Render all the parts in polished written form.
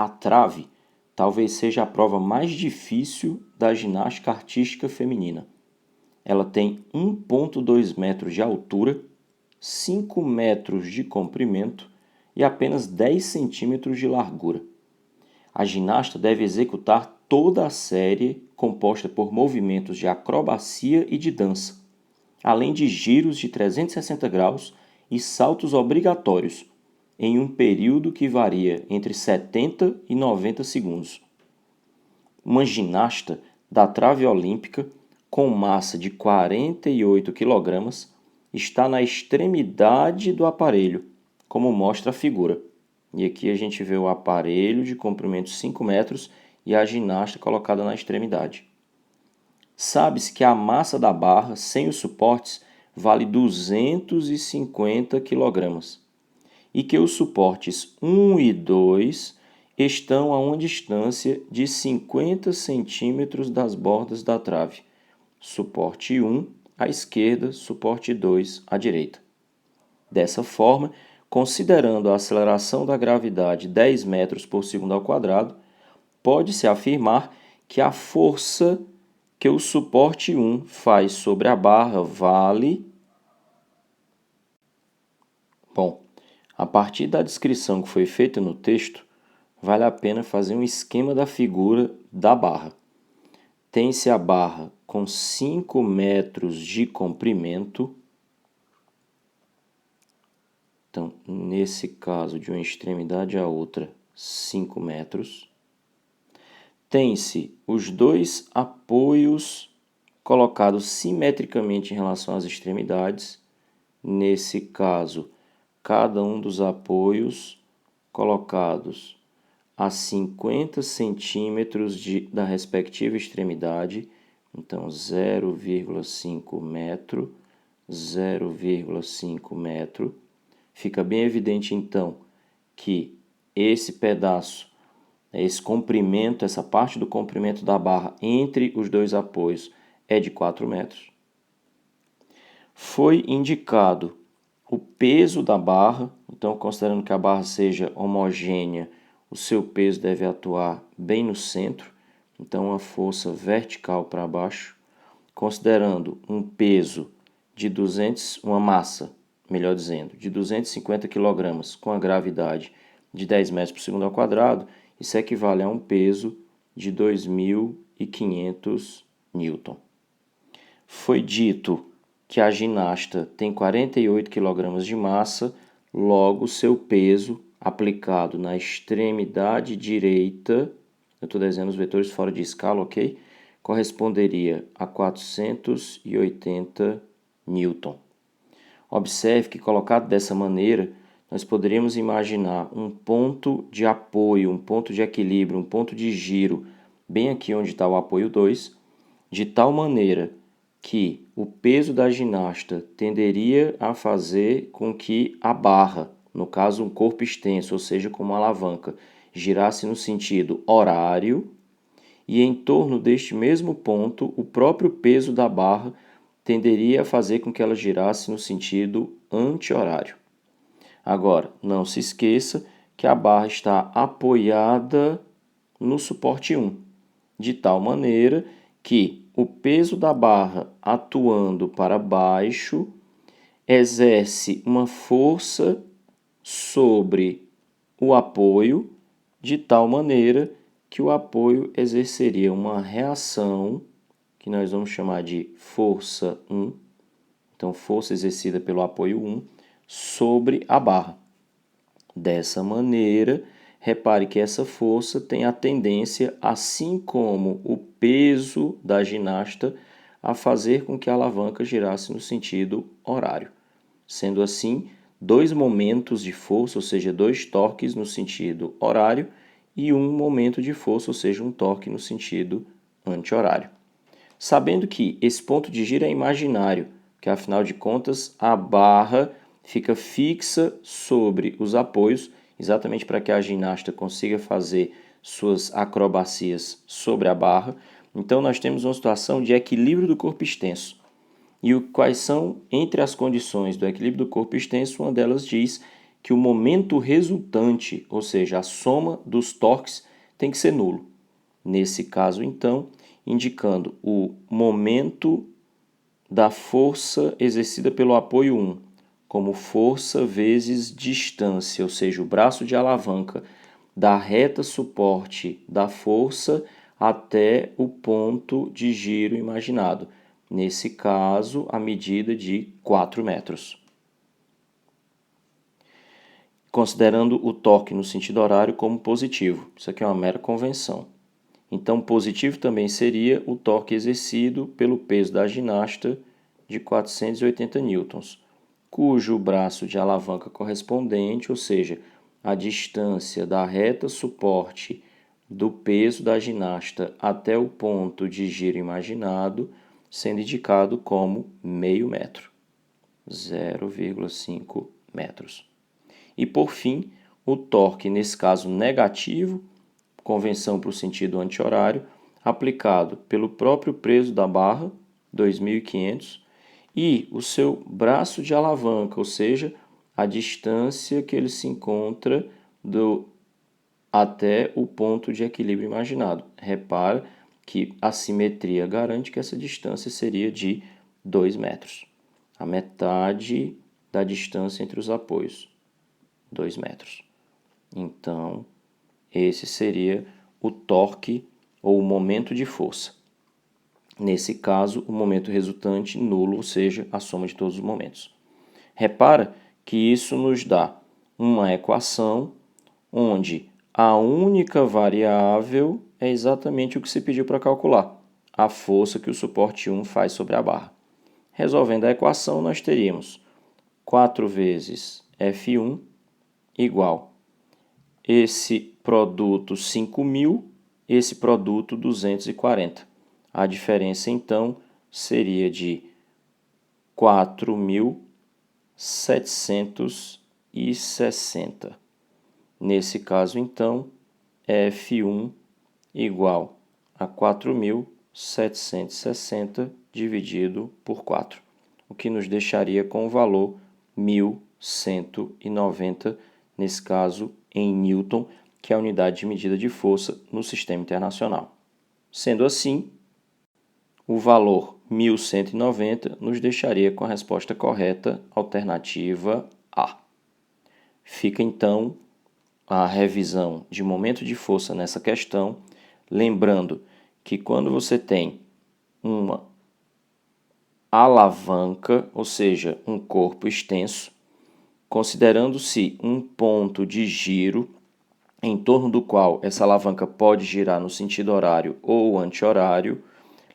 A trave talvez seja a prova mais difícil da ginástica artística feminina. Ela tem 1,2 metros de altura, 5 metros de comprimento e apenas 10 centímetros de largura. A ginasta deve executar toda a série composta por movimentos de acrobacia e de dança, além de giros de 360 graus e saltos obrigatórios, em um período que varia entre 70 e 90 segundos. Uma ginasta da trave olímpica, com massa de 48 kg, está na extremidade do aparelho, como mostra a figura. E aqui a gente vê o aparelho de comprimento 5 metros e a ginasta colocada na extremidade. Sabe-se que a massa da barra, sem os suportes, vale 250 kg e que os suportes 1 e 2 estão a uma distância de 50 centímetros das bordas da trave. Suporte 1 à esquerda, suporte 2 à direita. Dessa forma, considerando a aceleração da gravidade 10 metros por segundo ao quadrado, pode-se afirmar que a força que o suporte 1 faz sobre a barra vale... Bom, a partir da descrição que foi feita no texto, vale a pena fazer um esquema da figura da barra. Tem-se a barra com 5 metros de comprimento. Então, nesse caso, de uma extremidade à outra, 5 metros. Tem-se os dois apoios colocados simetricamente em relação às extremidades. Nesse caso, cada um dos apoios colocados a 50 centímetros da respectiva extremidade. Então, 0,5 metro, 0,5 metro. Fica bem evidente, então, que esse pedaço, esse comprimento, essa parte do comprimento da barra entre os dois apoios é de 4 metros. Foi indicado o peso da barra, então, considerando que a barra seja homogênea, o seu peso deve atuar bem no centro, então uma força vertical para baixo. Considerando um peso de uma massa, melhor dizendo, de 250 kg com a gravidade de 10 metros por segundo ao quadrado, isso equivale a um peso de 2.500 Newton. Foi dito que a ginasta tem 48 kg de massa, logo seu peso aplicado na extremidade direita, eu estou desenhando os vetores fora de escala, ok? Corresponderia a 480 Newton. Observe que, colocado dessa maneira, nós poderíamos imaginar um ponto de apoio, um ponto de equilíbrio, um ponto de giro, bem aqui onde está o apoio 2, de tal maneira que o peso da ginasta tenderia a fazer com que a barra, no caso um corpo extenso, ou seja, como uma alavanca, girasse no sentido horário, e em torno deste mesmo ponto, o próprio peso da barra tenderia a fazer com que ela girasse no sentido anti-horário. Agora, não se esqueça que a barra está apoiada no suporte 1, de tal maneira que o peso da barra atuando para baixo exerce uma força sobre o apoio, de tal maneira que o apoio exerceria uma reação, que nós vamos chamar de força 1, então força exercida pelo apoio 1, sobre a barra. Dessa maneira, repare que essa força tem a tendência, assim como o peso da ginasta, a fazer com que a alavanca girasse no sentido horário. Sendo assim, dois momentos de força, ou seja, dois torques no sentido horário, e um momento de força, ou seja, um torque no sentido anti-horário. Sabendo que esse ponto de giro é imaginário, que afinal de contas a barra fica fixa sobre os apoios, exatamente para que a ginasta consiga fazer suas acrobacias sobre a barra. Então nós temos uma situação de equilíbrio do corpo extenso. E quais são, entre as condições do equilíbrio do corpo extenso, uma delas diz que o momento resultante, ou seja, a soma dos torques, tem que ser nulo. Nesse caso, então, indicando o momento da força exercida pelo apoio 1 como força vezes distância, ou seja, o braço de alavanca da reta suporte da força até o ponto de giro imaginado. Nesse caso, a medida de 4 metros. Considerando o torque no sentido horário como positivo. Isso aqui é uma mera convenção. Então, positivo também seria o torque exercido pelo peso da ginasta de 480 newtons, cujo braço de alavanca correspondente, ou seja, a distância da reta suporte do peso da ginasta até o ponto de giro imaginado, sendo indicado como meio metro, 0,5 metros. E, por fim, o torque, nesse caso negativo, convenção para o sentido anti-horário, aplicado pelo próprio peso da barra, 2.500, e o seu braço de alavanca, ou seja, a distância que ele se encontra até o ponto de equilíbrio imaginado. Repara que a simetria garante que essa distância seria de 2 metros, a metade da distância entre os apoios, 2 metros. Então, esse seria o torque ou o momento de força. Nesse caso, o momento resultante nulo, ou seja, a soma de todos os momentos. Repara que isso nos dá uma equação onde a única variável é exatamente o que se pediu para calcular, a força que o suporte 1 faz sobre a barra. Resolvendo a equação, nós teríamos 4 vezes F1 igual esse produto 5.000, esse produto 240. A diferença, então, seria de 4.760. Nesse caso, então, F1 igual a 4.760 dividido por 4, o que nos deixaria com o valor 1.190, nesse caso, em Newton, que é a unidade de medida de força no sistema internacional. Sendo assim, o valor 1.190 nos deixaria com a resposta correta, alternativa A. Fica então a revisão de momento de força nessa questão, lembrando que quando você tem uma alavanca, ou seja, um corpo extenso, considerando-se um ponto de giro em torno do qual essa alavanca pode girar no sentido horário ou anti-horário,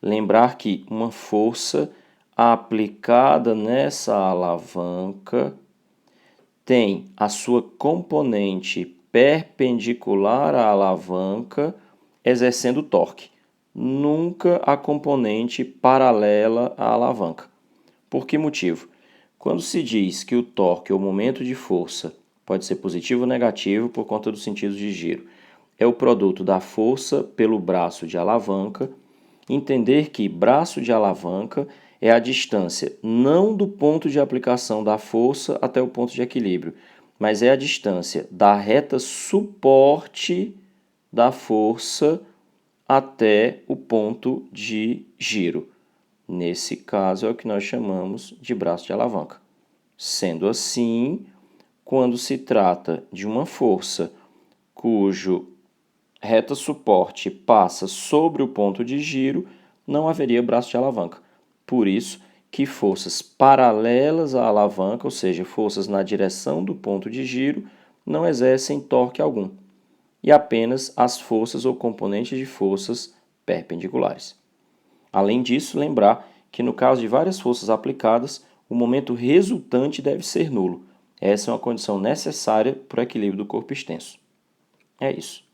lembrar que uma força aplicada nessa alavanca tem a sua componente perpendicular à alavanca exercendo torque, nunca a componente paralela à alavanca. Por que motivo? Quando se diz que o torque ou momento de força pode ser positivo ou negativo por conta do sentido de giro, é o produto da força pelo braço de alavanca, entender que braço de alavanca é a distância não do ponto de aplicação da força até o ponto de equilíbrio, mas é a distância da reta suporte da força até o ponto de giro. Nesse caso é o que nós chamamos de braço de alavanca. Sendo assim, quando se trata de uma força cujo reta suporte passa sobre o ponto de giro, não haveria braço de alavanca. Por isso que forças paralelas à alavanca, ou seja, forças na direção do ponto de giro, não exercem torque algum, e apenas as forças ou componentes de forças perpendiculares. Além disso, lembrar que no caso de várias forças aplicadas, o momento resultante deve ser nulo. Essa é uma condição necessária para o equilíbrio do corpo extenso. É isso.